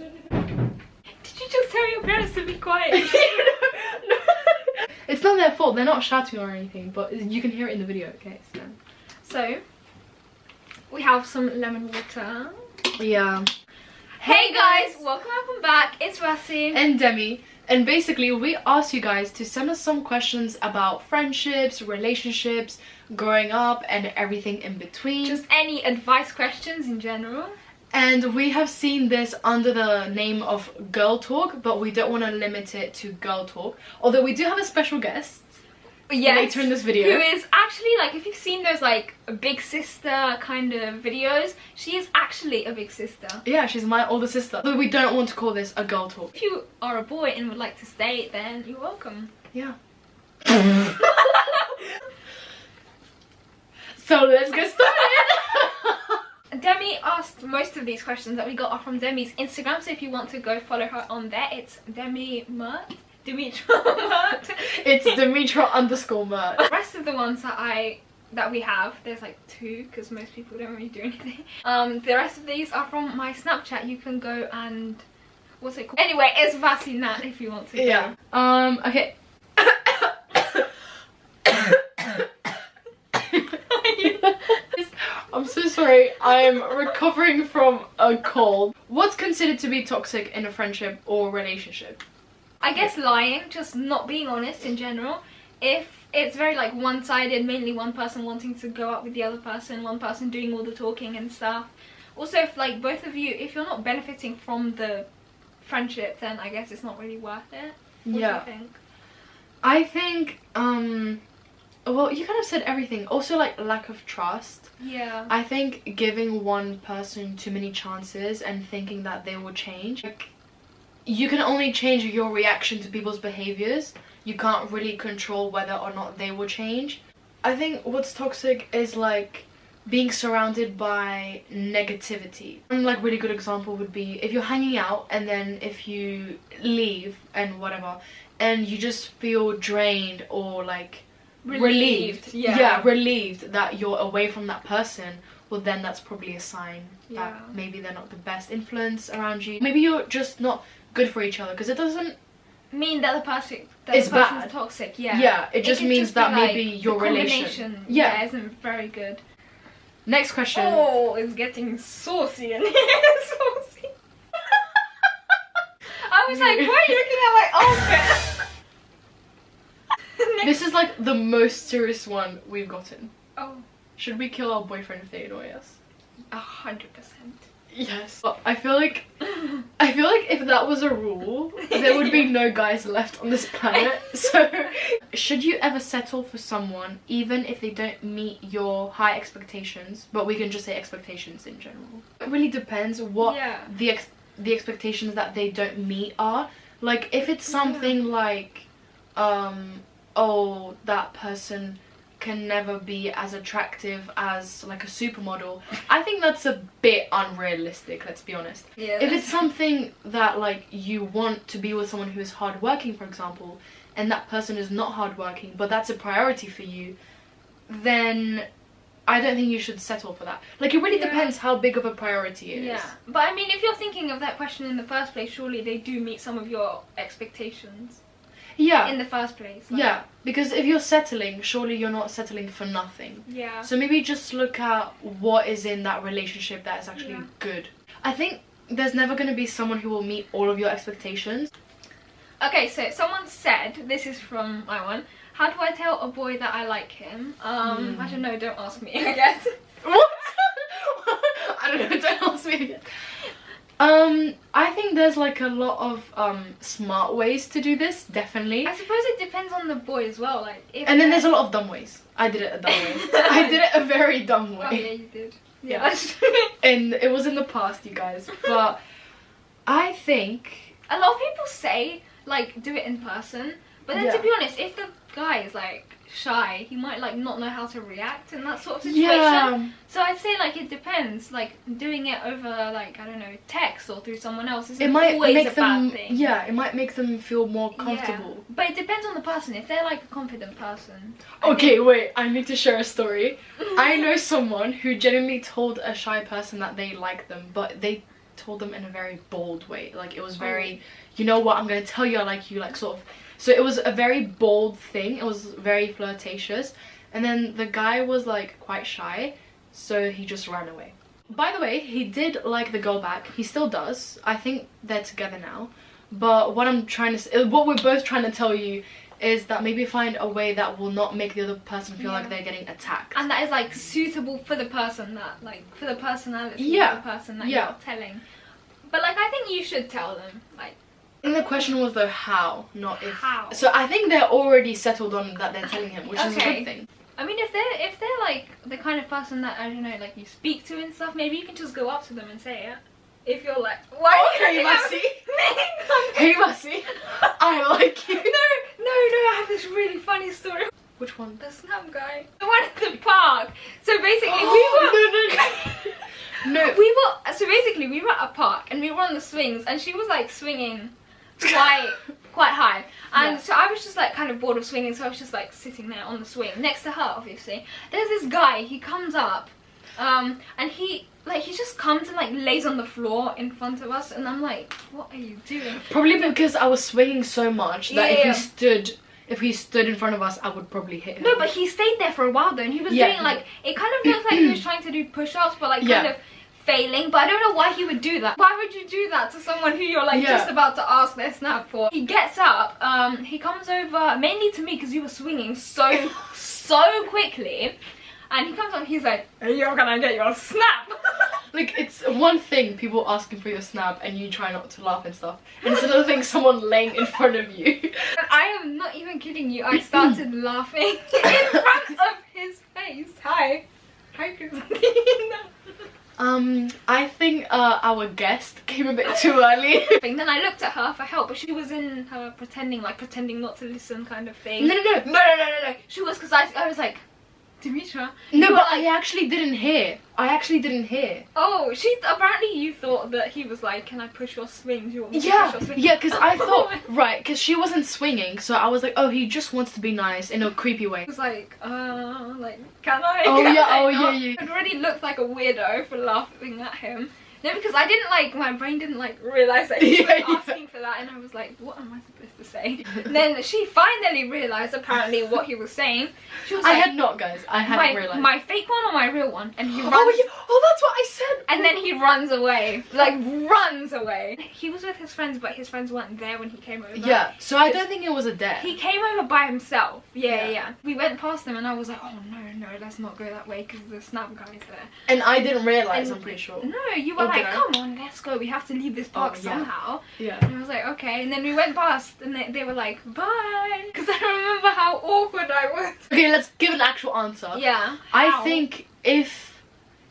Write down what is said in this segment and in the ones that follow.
Did you just tell your parents to be quiet? No. It's not their fault. They're not shouting or anything, but you can hear it in the video. Okay, so we have some lemon water. Yeah. Hey guys, welcome back. It's Rassi and Demi, and basically we asked you guys to send us some questions about friendships, relationships, growing up, and everything in between. Just any advice questions in general. And we have seen this under the name of Girl Talk, but we don't want to limit it to Girl Talk. Although we do have a special guest later in this video. Who is actually, like, if you've seen those, like, big sister kind of videos, she is actually a big sister. Yeah, she's my older sister. But we don't want to call this a Girl Talk. If you are a boy and would like to stay, then you're welcome. Yeah. So let's get started. Demi asked most of these questions that we got are from Demi's Instagram, so if you want to go follow her on there, it's Demi Mert. Dimitra Mert. It's Dimitra_Mert. The rest of the ones that we have, there's like 2 because most people don't really do anything. The rest of these are from my Snapchat. You can go and what's it called? Anyway, it's Vasinat if you want to. Yeah. Okay. I'm so sorry, I'm recovering from a cold. What's considered to be toxic in a friendship or relationship? I guess lying, just not being honest in general. If it's very like one-sided, mainly one person wanting to go out with the other person, one person doing all the talking and stuff. Also, if like both of you, if you're not benefiting from the friendship, then I guess it's not really worth it. What do you think? I think, well, you kind of said everything. Also, like, lack of trust. Yeah. I think giving one person too many chances and thinking that they will change. Like, you can only change your reaction to people's behaviors. You can't really control whether or not they will change. I think what's toxic is, like, being surrounded by negativity. One, like, really good example would be if you're hanging out and then if you leave and whatever, and you just feel drained or, like, relieved. Yeah, relieved that you're away from that person. Well, then that's probably a sign that maybe they're not the best influence around you. Maybe you're just not good for each other, because it doesn't mean that the person is bad. Toxic. Yeah, it just means that maybe your relation isn't very good. Next question. Oh, it's getting saucy in here. Saucy. I was like, why are you looking at my outfit? This is like the most serious one we've gotten. Oh. Should we kill our boyfriend if they annoy us? 100%. Yes. But I feel like if that was a rule, there would be no guys left on this planet. So, should you ever settle for someone even if they don't meet your high expectations? But we can just say expectations in general. It really depends what the expectations that they don't meet are. Like, if it's something like oh, that person can never be as attractive as like a supermodel, I think that's a bit unrealistic, let's be honest. Yeah. If it's something that like you want to be with someone who is hardworking, for example, and that person is not hardworking, but that's a priority for you, then I don't think you should settle for that. Like, it really depends how big of a priority it is. Yeah, but I mean, if you're thinking of that question in the first place, surely they do meet some of your expectations. Yeah. In the first place. Like. Yeah, because if you're settling, surely you're not settling for nothing. Yeah. So maybe just look at what is in that relationship that is actually good. I think there's never going to be someone who will meet all of your expectations. Okay, so someone said, this is from my one, how do I tell a boy that I like him? I don't know, don't ask me, I guess. What? I don't know, don't ask me again. I think there's like a lot of smart ways to do this, definitely. I suppose it depends on the boy as well, like. And then there's a lot of dumb ways. I did it a dumb way. I did it a very dumb way. Oh yeah, you did. Yeah, that's true. And it was in the past, you guys. But I think a lot of people say like do it in person, but then to be honest, if the guy is like shy, he might like not know how to react in that sort of situation. Yeah. So I'd say like it depends. Like doing it over like, I don't know, text or through someone else isn't always a bad thing. Yeah, it might make them feel more comfortable. Yeah. But it depends on the person. If they're like a confident person. Okay, wait, I need to share a story. I know someone who genuinely told a shy person that they like them, but they told them in a very bold way. Like it was very, you know what, I'm gonna tell you I like you, like sort of. So it was a very bold thing. It was very flirtatious. And then the guy was like quite shy, so he just ran away. By the way, he did like the girl back. He still does. I think they're together now. But what I'm trying to say, what we're both trying to tell you is that maybe find a way that will not make the other person feel like they're getting attacked. And that is like suitable for the person that, like, for the personality of the person that you're telling. But like, I think you should tell them, like. And the question was though how, not if. How? So I think they're already settled on that they're telling him, which is a good thing. I mean, if they're like the kind of person that, I don't know, like you speak to and stuff, maybe you can just go up to them and say it. If you're like, why are you Massey? Hey Massey, I like you. No, I have this really funny story. Which one? The snap guy. The one at the park. So basically we were at a park and we were on the swings and she was like swinging quite high, and so I was just like kind of bored of swinging, so I was just like sitting there on the swing next to her. Obviously there's this guy, he comes up and he just comes and like lays on the floor in front of us, and I'm like, what are you doing? Probably because I was swinging so much that if he stood in front of us, I would probably hit him. No, but he stayed there for a while though, and he was doing like, it kind of looks like he was trying to do push-ups, but like kind of failing. But I don't know why he would do that. Why would you do that to someone who you're like just about to ask their snap for? He gets up, he comes over mainly to me because he was swinging so quickly, and he comes up and he's like, hey, you're gonna get your snap. Like, it's one thing people asking for your snap and you try not to laugh and stuff, and it's another thing someone laying in front of you. I am not even kidding you, I started laughing in front of his face. Hi Christina. I think our guest came a bit too early. Then I looked at her for help, but she was in her pretending not to listen kind of thing. No. She was, because I was like, Demetra. No, but I actually didn't hear. Oh, apparently you thought that he was like, can I push your swings? You want me to push push your swings? Yeah, because I thought, right, because she wasn't swinging, so I was like, oh, he just wants to be nice in a creepy way. I was like, can I? Oh, can yeah, I oh, not? yeah. It already looked like a weirdo for laughing at him. No, because I didn't like, my brain didn't like realise that he was asking for that, and I was like, what am I supposed to say? And then she finally realised apparently what he was saying. She was like, I had not, guys. I hadn't realised. My fake one or my real one? And he runs. Oh, that's what I said. And then he runs away. Like, runs away. He was with his friends, but his friends weren't there when he came over. Yeah, so I don't think it was a dare. He came over by himself. Yeah. We went past him and I was like, oh no, let's not go that way because the snap guy's there. And I didn't realise, I'm pretty sure. No, you were like, come on, let's go. We have to leave this park somehow. Yeah. And I was like, okay. And then we went past and they were like, bye. Because I remember how awkward I was. Okay, let's give an actual answer. Yeah. I think if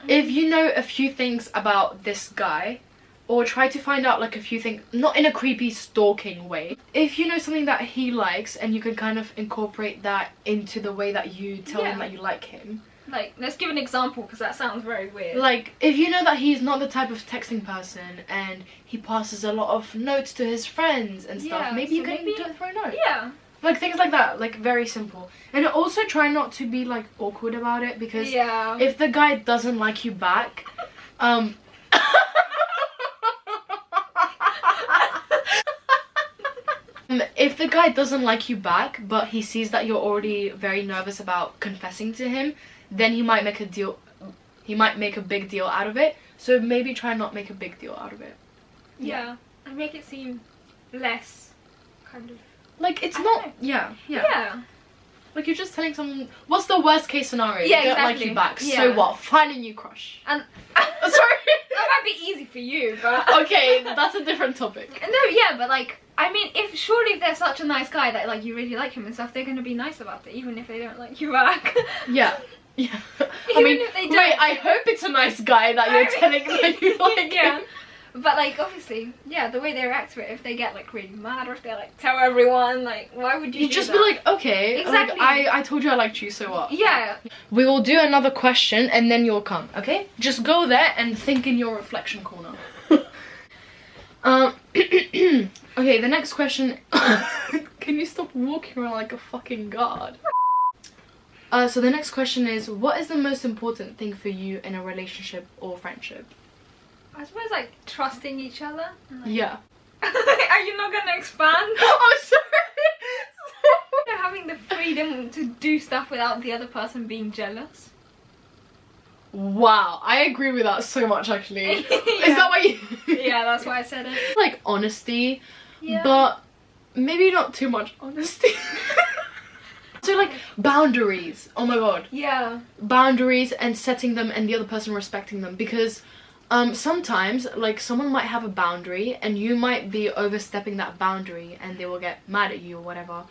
you know a few things about this guy, or try to find out like a few things, not in a creepy stalking way, if you know something that he likes and you can kind of incorporate that into the way that you tell him that you like him. Like, let's give an example because that sounds very weird. Like, if you know that he's not the type of texting person and he passes a lot of notes to his friends and stuff, maybe you can do it for a note. Yeah. Like, things like that, like, very simple. And also try not to be, like, awkward about it, because if the guy doesn't like you back, if the guy doesn't like you back, but he sees that you're already very nervous about confessing to him, then he might make a big deal out of it. So maybe try not make a big deal out of it. Yeah. And make it seem less kind of... Like, it's not... Yeah. Like, you're just telling someone... What's the worst case scenario? Yeah, they don't like you back. So what? Find a new crush. And... Sorry. That might be easy for you, but... Okay, that's a different topic. No, yeah, but like... I mean, surely if they're such a nice guy that like you really like him and stuff, they're gonna be nice about it, even if they don't like you back. Yeah. I mean, wait, I hope it's a nice guy that you're telling that you like him. But like, obviously, the way they react to it, if they get like really mad or if they like tell everyone, like, why would you do just that? Be like, okay, exactly. Like, I told you I liked you, so what? Yeah. We will do another question and then you'll come, okay? Just go there and think in your reflection corner. Okay, the next question. Can you stop walking around like a fucking god? So the next question is, what is the most important thing for you in a relationship or friendship? I suppose like trusting each other. Like, Yeah. are you not gonna expand? Oh, sorry. Having the freedom to do stuff without the other person being jealous. Wow, I agree with that so much actually. Yeah. Is that why you... Yeah, that's why I said it. Like honesty, Yeah. but maybe not too much honesty. So like boundaries. Oh my god. Yeah. Boundaries and setting them and the other person respecting them, because sometimes like someone might have a boundary and you might be overstepping that boundary and they will get mad at you or whatever.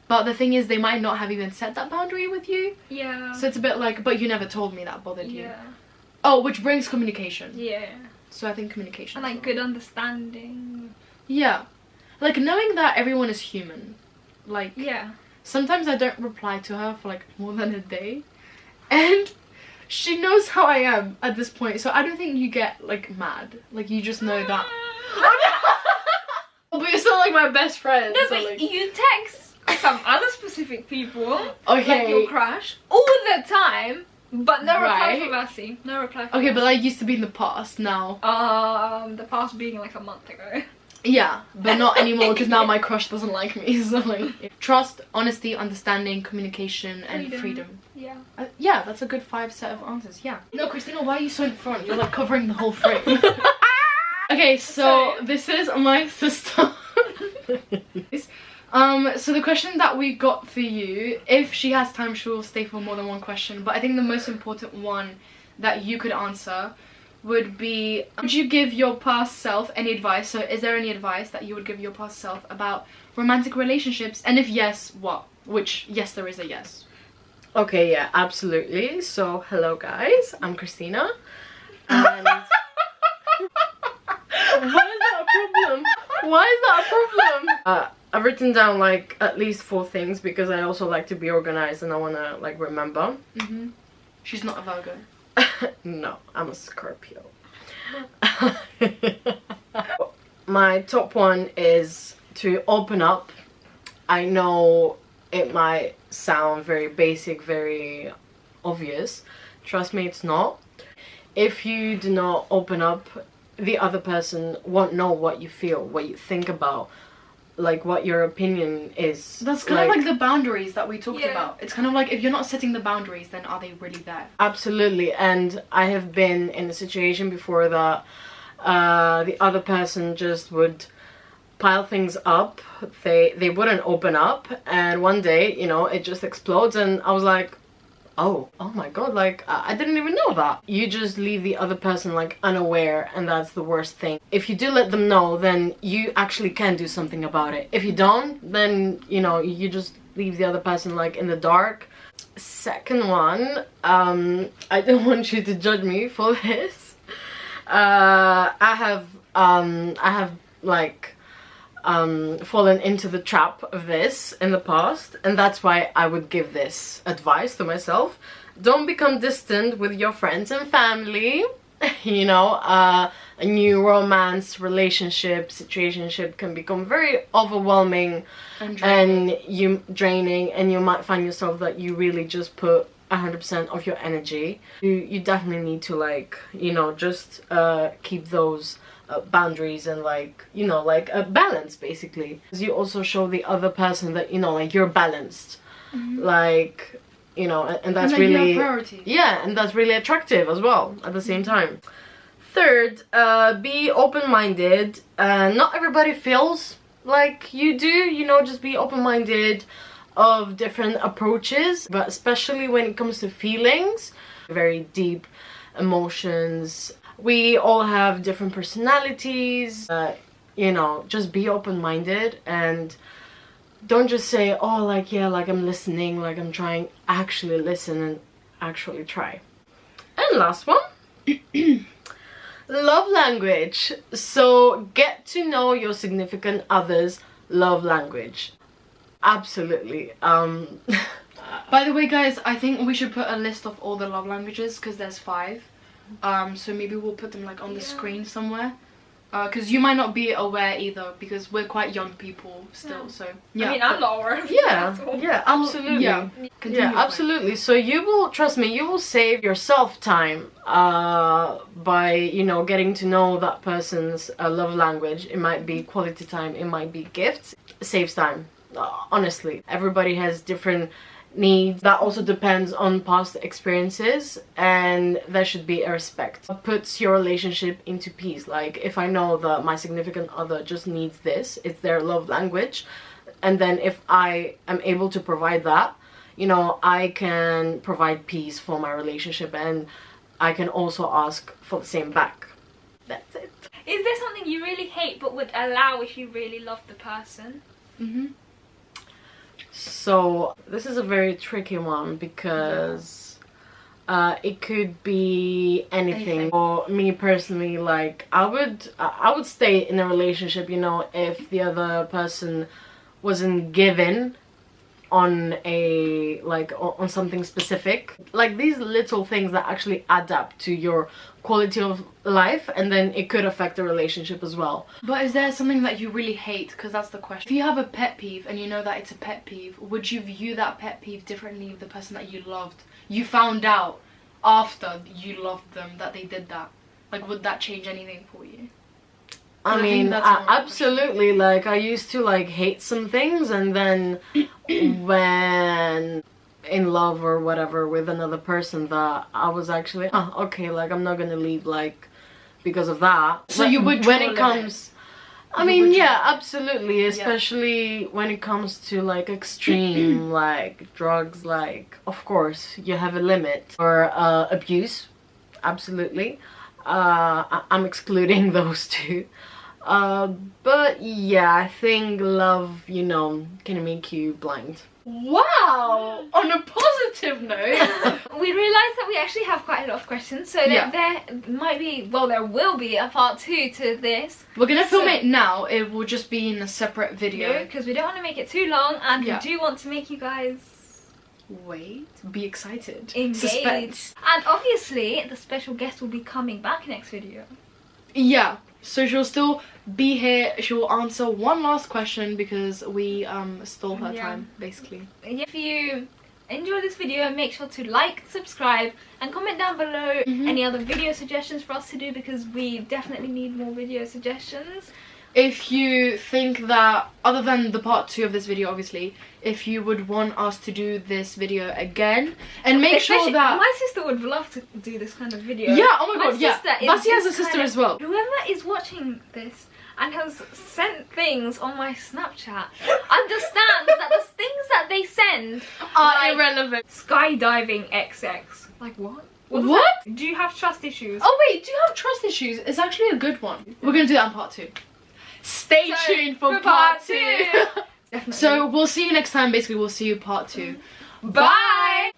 But the thing is, they might not have even set that boundary with you. Yeah. So it's a bit like, but you never told me that bothered you. Yeah. Oh, which brings communication. Yeah. So I think communication. And like good understanding. Yeah. Like knowing that everyone is human. Like, Yeah. sometimes I don't reply to her for like more than a day. And she knows how I am at this point. So I don't think you get like mad. Like you just know that. But you're still like my best friend. No, so, but like... you text some other specific people, Okay. like your crush, all the time, but no reply Right. from Mercy. No reply from Okay, Mercy. but that used to be in the past now. The past being like a month ago. Yeah, but not anymore because now my crush doesn't like me. So like, trust, honesty, understanding, communication, and freedom. Yeah. Yeah, that's a good 5 set of answers. Yeah. No, Christina, why are you so in front? You're like covering the whole frame. Okay, so Sorry. this is my sister. So the question that we got for you, if she has time, she will stay for more than one question. But I think the most important one that you could answer would be, would you give your past self any advice? So is there any advice that you would give your past self about romantic relationships? And if yes, what? Which, yes, there is a yes. Okay, yeah, absolutely. So, hello guys, I'm Christina. And why is that a problem? Why is that a problem? I've written down like at least 4 things because I also like to be organized and I want to like remember. She's not a Virgo. No, I'm a Scorpio. My top one is to open up. I know it might sound very basic, very obvious. Trust me, it's not. If you do not open up, the other person won't know what you feel, what you think about, like what your opinion is. That's kind of like the boundaries that we talked about. It's kind of like if you're not setting the boundaries, then are they really there? Absolutely. And I have been in a situation before that the other person just would pile things up. They wouldn't open up, and one day, you know, it just explodes and I was like, oh my god, like I didn't even know that. You just leave the other person like unaware, and that's the worst thing. If you do let them know, then you actually can do something about it. If you don't, then you know, you just leave the other person like in the dark. Second one, I don't want you to judge me for this. I have like fallen into the trap of this in the past, and that's why I would give this advice to myself. Don't become distant with your friends and family. You know, a new romance, relationship, situationship can become very overwhelming and draining, and you might find yourself that you really just put 100% of your energy. You definitely need to, like, you know, just keep those boundaries and, like, you know, like a balance basically. You also show the other person that, you know, like, you're balanced. Like, you know, and that's really, yeah, and that's really attractive as well at the same time. Third, be open-minded. Not everybody feels like you do, you know, just be open-minded of different approaches, but especially when it comes to feelings, very deep emotions. We all have different personalities. You know, just be open-minded and don't just say, oh, like, yeah, like I'm listening, like I'm trying. Actually listen and actually try. And last one, love language. So get to know your significant other's love language. Absolutely. By the way, guys, I think we should put a list of all the love languages because there's 5. So maybe we'll put them like on the screen somewhere. because you might not be aware either, because we're quite young people still. So yeah, I mean, I'm not aware of that Yeah, at all. yeah, absolutely. yeah. Continue Yeah, your point. absolutely. So you will, trust me, you will save yourself time by, you know, getting to know that person's love language. It might be quality time, it might be gifts. It saves time, honestly. Everybody has different needs. That also depends on past experiences, and there should be a respect. It puts your relationship into peace. Like, if I know that my significant other just needs this, it's their love language, and then if I am able to provide that, you know, I can provide peace for my relationship, and I can also ask for the same back. That's it. Is there something you really hate but would allow if you really loved the person? So this is a very tricky one, because it could be anything. For me personally, like, I would stay in a relationship, you know, if the other person wasn't given on a, like, on something specific, like these little things that actually add up to your quality of life, and then it could affect the relationship as well. But is there something that you really hate? Because that's the question. If you have a pet peeve and you know that it's a pet peeve, would you view that pet peeve differently if the person that you loved, you found out after you loved them that they did that? Like, would that change anything for you? I mean, absolutely. Like, I used to, like, hate some things, and then when in love or whatever with another person, that I was actually, oh, okay, like, I'm not gonna leave, like, because of that. So you would, when it comes, I mean, yeah, absolutely, Yeah. especially when it comes to, like, extreme like drugs, like, of course you have a limit. Or abuse, absolutely. I'm excluding those two. But yeah, I think love, you know, can make you blind. Wow! On a positive note. We realised that we actually have quite a lot of questions, so Yeah. there might be, well, there will be a part 2 to this. We're gonna film So- it now. It will just be in a separate video. Because we don't want to make it too long, and Yeah. we do want to make you guys Wait, be excited. engaged. Suspense. And obviously, the special guest will be coming back next video. Yeah. So she'll still be here. She will answer one last question because we stole her Yeah. time, basically. If you enjoy this video, make sure to like, subscribe, and comment down below any other video suggestions for us to do, because we definitely need more video suggestions. If you think that, other than the part 2 of this video, obviously, if you would want us to do this video again, and make sure Especially- that... my sister would love to do this kind of video. Yeah, oh my god, yeah. sister is Basi has a this sister kind of- as well. Whoever is watching this and has sent things on my Snapchat understands that the things that they send Are like irrelevant. skydiving XX. Like what? was What? that? Do you have trust issues? Oh wait, do you have trust issues? It's actually a good one. We're gonna do that in part 2. Stay So, tuned for for part part 2. Definitely. So we'll see you next time. Basically, we'll see you part 2. Bye.